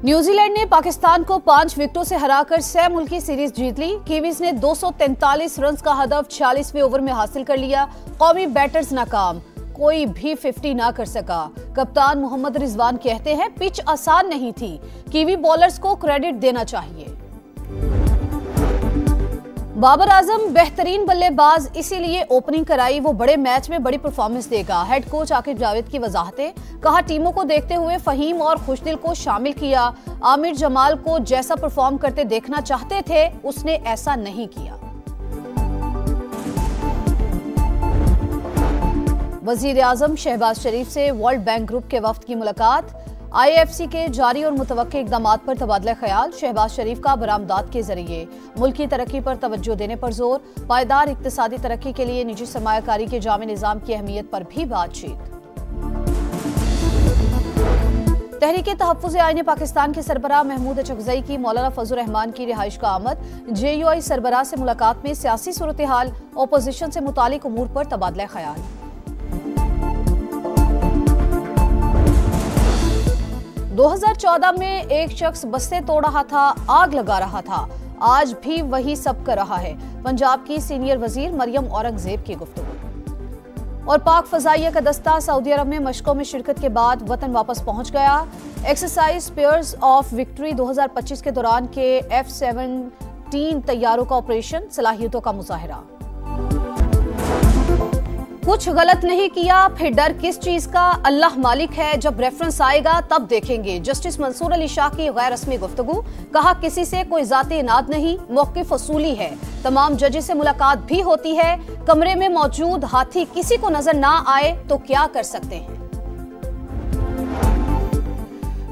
New Zealand ने पाकिस्तान को 5 विकेटों से हराकर 6 मुल्की सीरीज जीत ली। कीवीज ने 243 रन का हदफ 46वें ओवर में हासिल कर लिया। कौमी बैटर्स नाकाम, कोई भी 50 ना कर सका। कप्तान मोहम्मद रिजवान कहते हैं पिच आसान नहीं थी, कीवी बॉलर्स को क्रेडिट देना चाहिए। बाबर आजम बेहतरीन बल्लेबाज, इसीलिए ओपनिंग कराई। वो बड़े मैच में बड़ी परफॉर्मेंस देगा। हेड कोच आकिब जावेद की वजाहतें। कहा टीमों को देखते हुए फहीम और खुशदिल को शामिल किया। आमिर जमाल को जैसा परफॉर्म करते देखना चाहते थे, उसने ऐसा नहीं किया। वजीर आजम शहबाज शरीफ से वर्ल्ड बैंक ग्रुप के वफ्द की मुलाकात। IFC के जारी और मुतवक्के इक़दामात पर तबादला ख्याल। शहबाज शरीफ का बरामदात के जरिए मुल्क की तरक्की पर तवज्जो देने पर जोर। पायदार इक़्तिसादी तरक्की के लिए निजी सरमायाकारी के जामे निज़ाम की अहमियत पर भी बातचीत। तहरीक तहफ़्फ़ुज़ आईन पाकिस्तान के सरबराह महमूद अचकज़ई की मौलाना फजल रहमान की रिहाइश का आमद। JUI सरबराह से मुलाकात में सियासी सूरत हाल, अपोजिशन से मुतालिक उमूर पर तबादला ख्याल। – 2014 में एक शख्स बसें तोड़ रहा था, आग लगा रहा था, आज भी वही सब कर रहा है। पंजाब की सीनियर वजीर मरियम औरंगजेब की गुफ्तगू। और पाक फजाइया का दस्ता सऊदी अरब में मशकों में शिरकत के बाद वतन वापस पहुंच गया। एक्सरसाइज स्पीयर्स ऑफ विक्ट्री 2025 के दौरान के F-17 तैयारों का ऑपरेशन, सलाहियतों का मुजाहरा। कुछ गलत नहीं किया, फिर डर किस चीज का, अल्लाह मालिक है, जब रेफरेंस आएगा तब देखेंगे। जस्टिस मंसूर अली शाह की गैर रस्मी गुफ्तगू। कहा किसी से कोई जाती इनाद नहीं, मौक़िफ़ असूली है। तमाम जजेस से मुलाकात भी होती है। कमरे में मौजूद हाथी किसी को नजर ना आए तो क्या कर सकते हैं।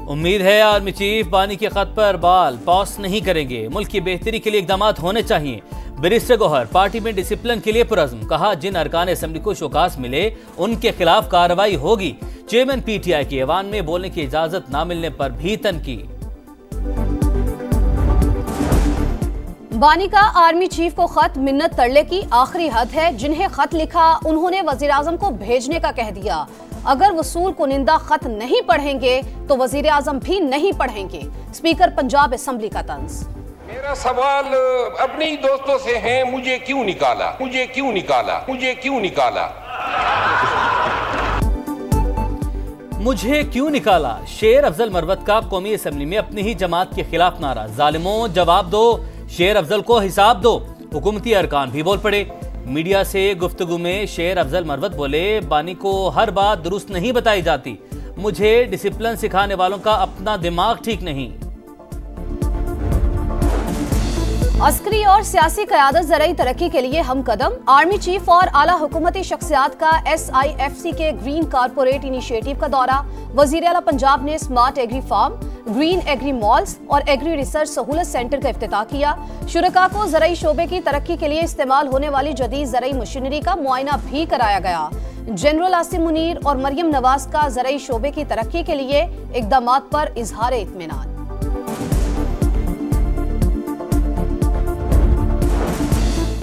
उम्मीद है आर्मी चीफ बानी के खत पर बाल पॉस नहीं करेंगे। मुल्क की बेहतरी के लिए इक़दामात होने चाहिए। बैरिस्टर गौहर पार्टी में डिसिप्लिन के लिए पुरज़्म। कहा जिन अरकान असेंबली को शोकास मिले उनके खिलाफ कार्रवाई होगी। चेयरमैन PTI के ऐवान में बोलने की इजाजत न मिलने पर भी तनकीद। बानी का आर्मी चीफ को खत, मिन्नत तरले की आखिरी हद है। जिन्हें खत लिखा उन्होंने वजीर आजम को भेजने का कह दिया। अगर वसूल कुनिंदा खत नहीं पढ़ेंगे तो वजीर आजम भी नहीं पढ़ेंगे। स्पीकर पंजाब असेंबली का तंज। मेरा सवाल अपने ही दोस्तों से है, मुझे क्यों निकाला, मुझे क्यों निकाला, मुझे क्यों निकाला, मुझे क्यों निकाला। शेर अफजल मरवत का कौमी असेंबली में अपनी ही जमात के खिलाफ नारा। जालिमों जवाब दो, शेर अफजल को हिसाब दो। हुकूमती अरकान भी बोल पड़े। मीडिया से गुफ्तगू में शेर अफजल मरवत बोले बानी को हर बात दुरुस्त नहीं बताई जाती। मुझे डिसिप्लिन सिखाने वालों का अपना दिमाग ठीक नहीं। अस्करी और सियासी क़यादत ज़राई तरक्की के लिए हम कदम। आर्मी चीफ और आला हुकूमती शख्सियात का SIFC के ग्रीन कारपोरेट इनिशिएटिव का दौरा। वज़ीर आला पंजाब ने smart agri farm, green agri malls और एग्री रिसर्च सहूलत सेंटर का इफ्तिताह किया। शुरका को ज़राई शोबे की तरक्की के लिए इस्तेमाल होने वाली जदीद ज़राई मशीनरी का मुआयना भी कराया गया। जनरल आसिम मुनीर और मरियम नवाज का ज़राई शोबे की तरक्की के लिए इक़दामात पर इजहार इत्मीनान।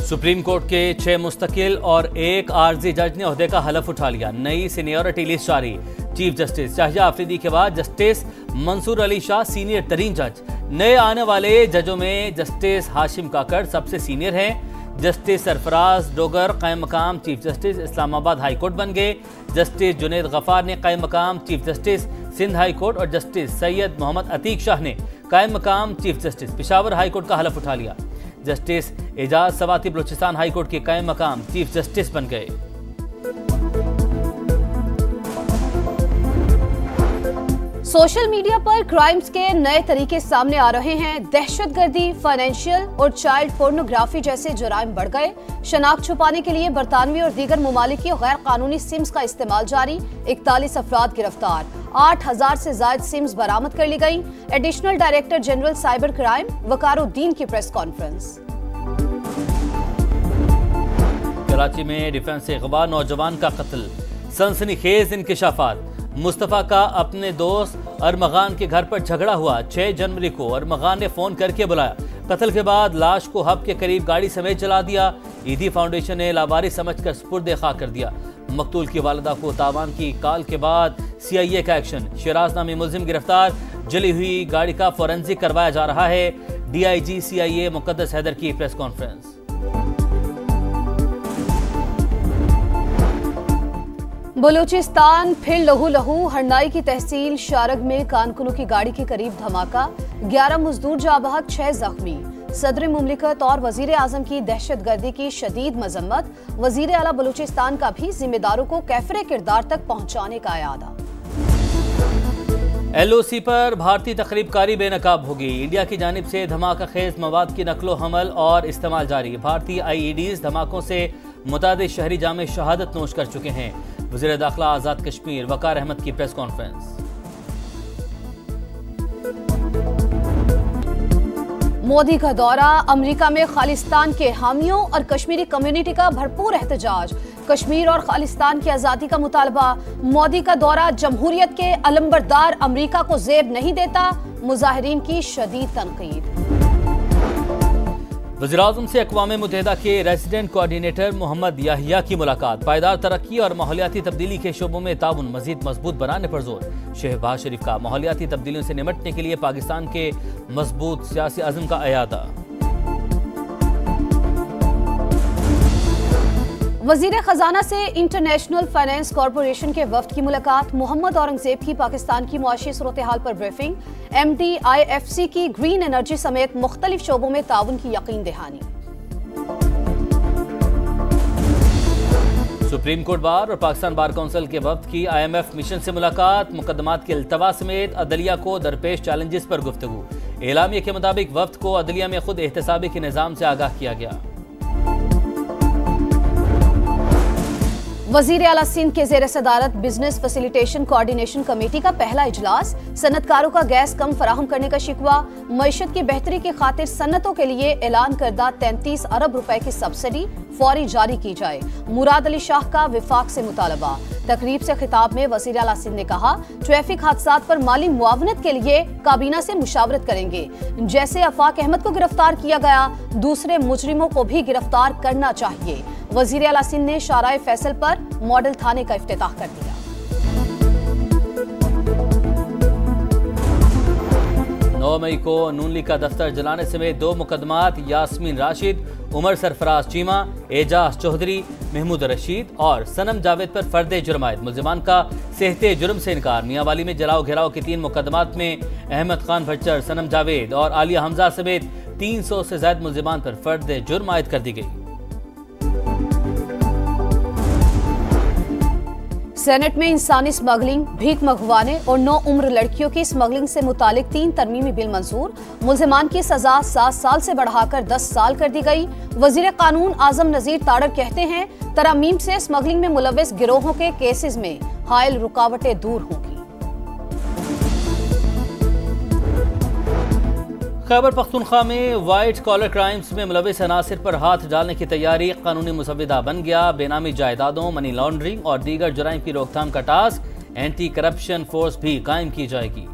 सुप्रीम कोर्ट के 6 मुस्तकिल और 1 आर्जी जज ने ओहदे का हलफ उठा लिया। नई सीनियरिटी लिस्ट जारी। चीफ जस्टिस शाहिया आफरीदी के बाद जस्टिस मंसूर अली शाह सीनियर तरीन जज। नए आने वाले जजों में जस्टिस हाशिम काकड़ सबसे सीनियर हैं। जस्टिस सरफराज डोगर कायम मकाम chief justice Islamabad high court बन गए। जस्टिस जुनैद गफ्फार ने कायम मकाम chief justice Sindh high court और जस्टिस सैयद मोहम्मद अतीक शाह ने कायम मकाम chief justice Peshawar high court का हलफ उठा लिया। Justice Ejaz Swati Balochistan high court के कायम मकाम चीफ जस्टिस बन गए। सोशल मीडिया पर क्राइम्स के नए तरीके सामने आ रहे हैं। दहशतगर्दी, फाइनेंशियल और चाइल्ड पोर्नोग्राफी जैसे जुराइम बढ़ गए। शनाख्त छुपाने के लिए बरतानवी और दीगर ममालिक की गैर कानूनी सिम्स का इस्तेमाल जारी। 41 अफराद गिरफ्तार। 8000 से ज्यादा सिम्स बरामद कर ली गई। Additional director general cyber crime Waqaruddin की प्रेस कॉन्फ्रेंस। कराची में डिफेंस से अगवा नौजवान का कत्ल, सनसनीखेज इंकशाफात। मुस्तफ़ा का अपने दोस्त अरमगान के घर पर झगड़ा हुआ। 6 जनवरी को अरमगान ने फोन करके बुलाया। कत्ल के बाद लाश को हब के करीब गाड़ी समेत जला दिया। ईदी फाउंडेशन ने लावारिस समझकर सुपुर्द खाक कर दिया। मकतूल की वालिदा को तावान की कॉल के बाद CIA का एक्शन। शराज नामी मुलजिम गिरफ्तार। जली हुई गाड़ी का फोरेंसिक करवाया जा रहा है। डीआईजी सीआईए मुकद्दस हैदर की प्रेस कॉन्फ्रेंस। बलूचिस्तान फिर लहू लहू। हरनाई की तहसील शारग में कारकुनों की गाड़ी के करीब धमाका, 11 मजदूर जाँ बहक, 6 जख्मी। सदर मुमलिकत और वजीर आजम की दहशतगर्दी की शदीद मजम्मत। वजीर आला बलूचिस्तान का भी जिम्मेदारों को कैफरे किरदार तक पहुंचाने का इरादा। LOC पर भारतीय तकरीबकारी बेनकाब होगी। इंडिया की जानिब से धमाका खेज मवाद की नकलो हमल और इस्तेमाल जारी। भारतीय IEDs धमाकों से मुतादिद शहरी जामे शहादत नोश कर चुके हैं। वज़ीर दाखिला आज़ाद कश्मीर वकार अहमद की प्रेस कॉन्फ्रेंस। मोदी का दौरा, अमेरिका में खालिस्तान के हामियों और कश्मीरी कम्युनिटी का भरपूर एहतजाज। कश्मीर और खालिस्तान की आज़ादी का मुतालबा। मोदी का दौरा जमहूरियत के अलंबरदार अमेरिका को जेब नहीं देता, मुजाहिरीन की शदीद तनकीद। वज़ीर-ए-आज़म से अक़वाम मुत्तहिदा के रेजिडेंट कोऑर्डिनेटर मोहम्मद याहिया की मुलाकात। पायदार तरक्की और माहौलियाती तब्दीली के शोबों में ताउन मज़ीद मजबूत बनाने पर जोर। शहबाज शरीफ का माहौलियाती तब्दीलियों से निपटने के लिए पाकिस्तान के मजबूत सियासी अज़्म का अयादा। वजीर खजाना से इंटरनेशनल फाइनेंस कॉरपोरेशन के वफ्द की मुलाकात। मोहम्मद औरंगजेब की पाकिस्तान की मुआशी सूरत हाल पर ब्रीफिंग। MD IFC की ग्रीन एनर्जी समेत मुख्तलिफ शोबों में ताउन की यकीन दहानी। सुप्रीम कोर्ट बार और पाकिस्तान बार काउंसिल के वफ्द की IMF मिशन से मुलाकात। मुकदमात के अल्तवा समेत अदलिया को दरपेश चैलेंजेस पर गुफ्तगू। एलामिया के मुताबिक वफ्द को अदलिया में खुद एहतसाबी के निज़ाम से आगाह किया गया। वजीर आला सिंध के ज़ेर सदारत बिजनेस फैसिलिटेशन कोऑर्डिनेशन कमेटी का पहला इजलास। सनतकारों का गैस कम फराहम करने का शिकवा। मईशत की बेहतरी की खातिर सन्नतों के लिए ऐलान करदा 33 अरब रुपए की सब्सिडी फौरी जारी की जाए। मुराद अली शाह का विफाक से मुतालबा। तकरीब से खिताब में वजीर आला सिंध ने कहा, ट्रैफिक हादसात पर माली मुआवनत के लिए काबीना से मुशावरत करेंगे। जैसे आफाक अहमद को गिरफ्तार किया गया, दूसरे मुजरिमों को भी गिरफ्तार करना चाहिए। वजीर आला सिंध ने शाराए फैसल पर मॉडल थाने का इफ्तिताह कर दिया। 9 मई को नून लीग का दफ्तर जलाने समेत 2 मुकदमात। यास्मीन राशिद, उमर सरफराज चीमा, एजाज चौधरी, महमूद रशीद और सनम जावेद पर फर्द जुर्मायत। मुल्जिमान का सेहते जुर्म से इनकार। मियांवाली में जलाओ घेराव के 3 मुकदमात में अहमद खान भच्चर, सनम जावेद और आलिया हमजा समेत 300 से ज्यादा मुल्जिमान पर फर्द जुर्म आयद कर दी गई। सेनेट में इंसानी स्मगलिंग, भीख मंगवाने और 9 उम्र लड़कियों की स्मगलिंग से मुतालिक 3 तरमीमी बिल मंजूर। मुल्जिमान की सजा 7 साल से बढ़ाकर 10 साल कर दी गई। वजीर कानून आजम नजीर ताड़र कहते हैं, तरमीम से स्मगलिंग में मुलव्वस गिरोहों के केसेस में हायल रुकावटें दूर होंगी। खैबर पख्तूनख्वा में वाइट कॉलर क्राइम्स में मुलव्वस अनासिर पर हाथ डालने की तैयारी। कानूनी मुसव्विदा बन गया। बेनामी जायदादों, मनी लॉन्ड्रिंग और दीगर जुराइम की रोकथाम का टास्क। एंटी करप्शन फोर्स भी कायम की जाएगी।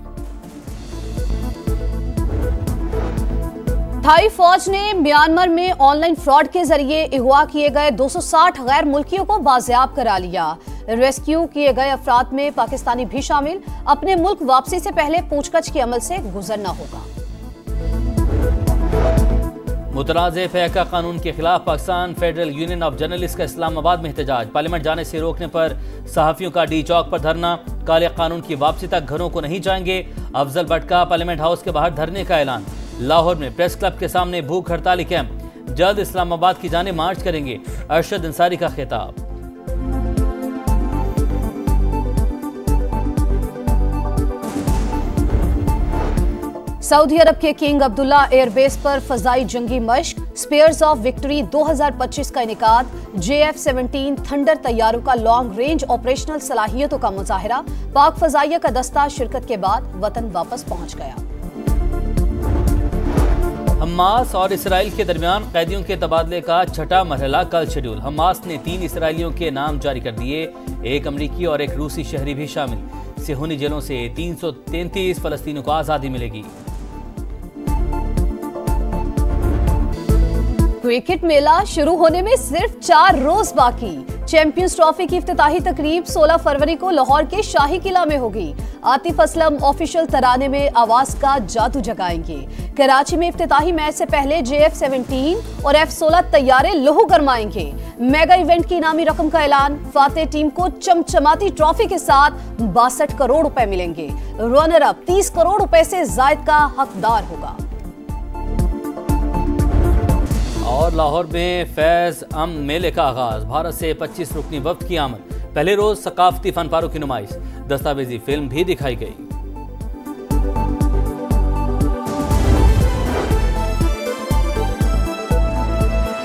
थाई फौज ने म्यांमार में ऑनलाइन फ्रॉड के जरिए अगवा किए गए 260 गैर मुल्कियों को बाजियाब करा लिया। रेस्क्यू किए गए अफराद में पाकिस्तानी भी शामिल। अपने मुल्क वापसी से पहले पूछताछ के अमल से गुजरना होगा। मुतनाज़े फ़ैका कानून के खिलाफ Pakistan federal union of journalist का इस्लामाबाद में एहतजाज। पार्लियामेंट जाने से रोकने पर सहाफ़ियों का डी चौक पर धरना। काले कानून की वापसी तक घरों को नहीं जाएंगे। अफजल भट्ट का पार्लियामेंट हाउस के बाहर धरने का ऐलान। लाहौर में प्रेस क्लब के सामने भूख हड़ताली कैंप। जल्द इस्लामाबाद की जाने मार्च करेंगे। अरशद अंसारी का खिताब। सऊदी अरब के किंग अब्दुल्ला एयरबेस पर फजाई जंगी मश्क। स्पेयर्स ऑफ विक्ट्री 2025 का इनेकाद। JF-17 थंडर तैयारों का लॉन्ग रेंज ऑपरेशनल सलाहियतों का मुजाहरा। पाक फजाइया का दस्ता शिरकत के बाद वतन वापस पहुंच गया। हमास और इसराइल के दरमियान कैदियों के तबादले का छठा मरहला कल शेड्यूल। हमास ने 3 इसराइलियों के नाम जारी कर दिए। 1 अमरीकी और 1 रूसी शहरी भी शामिल। सिहोनी जेलों से 333 फलस्तीनियों को आज़ादी मिलेगी। क्रिकेट मेला शुरू होने में सिर्फ 4 रोज बाकी। चैंपियंस ट्रॉफी की इफ्तिताही तकरीब 16 फरवरी को लाहौर के शाही किला में होगी। आतिफ असलम ऑफिशियल तराने में आवाज का जादू जगाएंगे। कराची में इफ्तिताही मैच से पहले JF-17 और F-16 तैयारे लहू गरमाएंगे। मेगा इवेंट की इनामी रकम का ऐलान। फातेह टीम को चमचमाती ट्रॉफी के साथ 62 करोड़ रुपए मिलेंगे। रनर अप 30 करोड़ रुपए से जायद का हकदार होगा। और लाहौर में फैज अमन मेले का आगाज। भारत से 25 रुकनी वफ्द की आमद। पहले रोज सकाफती फनपारों की नुमाइश, दस्तावेजी फिल्म भी दिखाई गई।